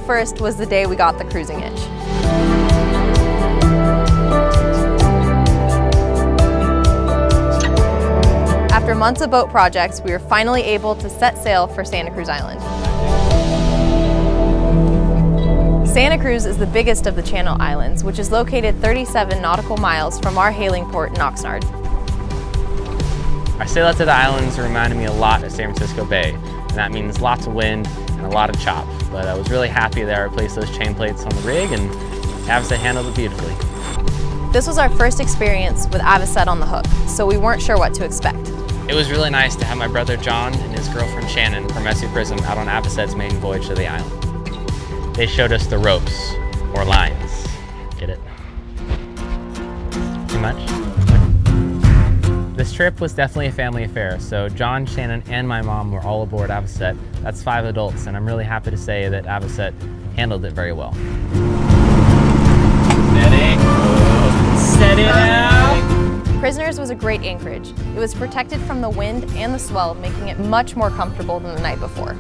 1st was the day we got the cruising itch. After months of boat projects, we were finally able to set sail for Santa Cruz Island. Santa Cruz is the biggest of the Channel Islands, which is located 37 nautical miles from our hailing port in Oxnard. Our sail out to the islands reminded me a lot of San Francisco Bay, and that means lots of wind and a lot of chop. But I was really happy that I replaced those chain plates on the rig, and Avocet handled it beautifully. This was our first experience with Avocet on the hook, so we weren't sure what to expect. It was really nice to have my brother John and his girlfriend Shannon from SU Prism out on Avocet's maiden voyage to the island. They showed us the ropes, or lines. Get it? Too much? This trip was definitely a family affair, so John, Shannon, and my mom were all aboard Avocet. That's 5 adults, and I'm really happy to say that Avocet handled it very well. Steady. Set it out. Prisoners was a great anchorage. It was protected from the wind and the swell, making it much more comfortable than the night before.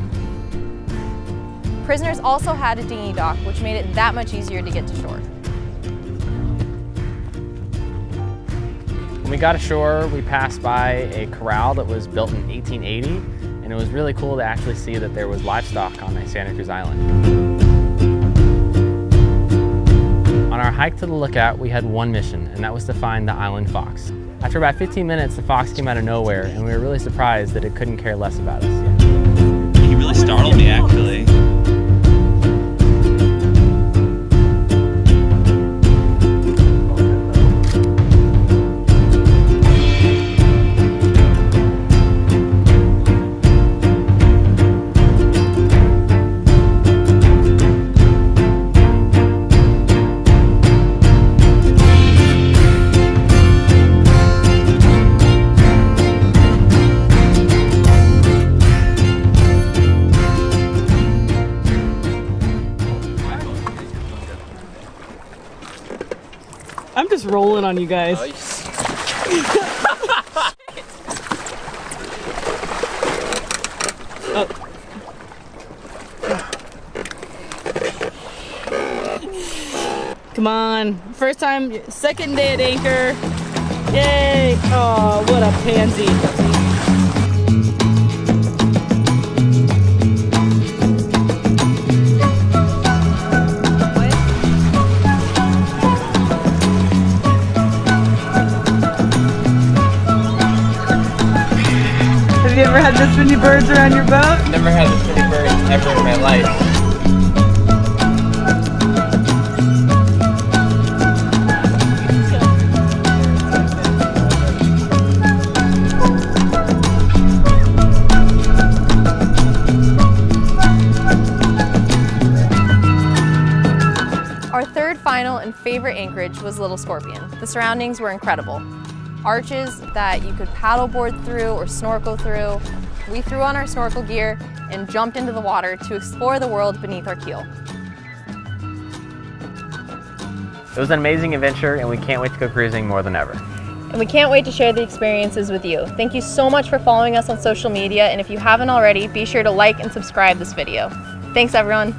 Prisoners also had a dinghy dock, which made it that much easier to get to shore. When we got ashore, we passed by a corral that was built in 1880, and it was really cool to actually see that there was livestock on Santa Cruz Island. On our hike to the lookout, we had one mission, and that was to find the island fox. After about 15 minutes, the fox came out of nowhere, and we were really surprised that it couldn't care less about us. He really startled me, actually. I'm just rolling on you guys. Nice. Oh. Come on, first time, second day at anchor. Yay! Oh, what a pansy. Have you ever had this many birds around your boat? Never had this many birds ever in my life. Our third, final, and favorite anchorage was Little Scorpion. The surroundings were incredible. Arches that you could paddleboard through or snorkel through. We threw on our snorkel gear and jumped into the water to explore the world beneath our keel. It was an amazing adventure, and we can't wait to go cruising more than ever. And we can't wait to share the experiences with you. Thank you so much for following us on social media, and if you haven't already, be sure to like and subscribe this video. Thanks, everyone.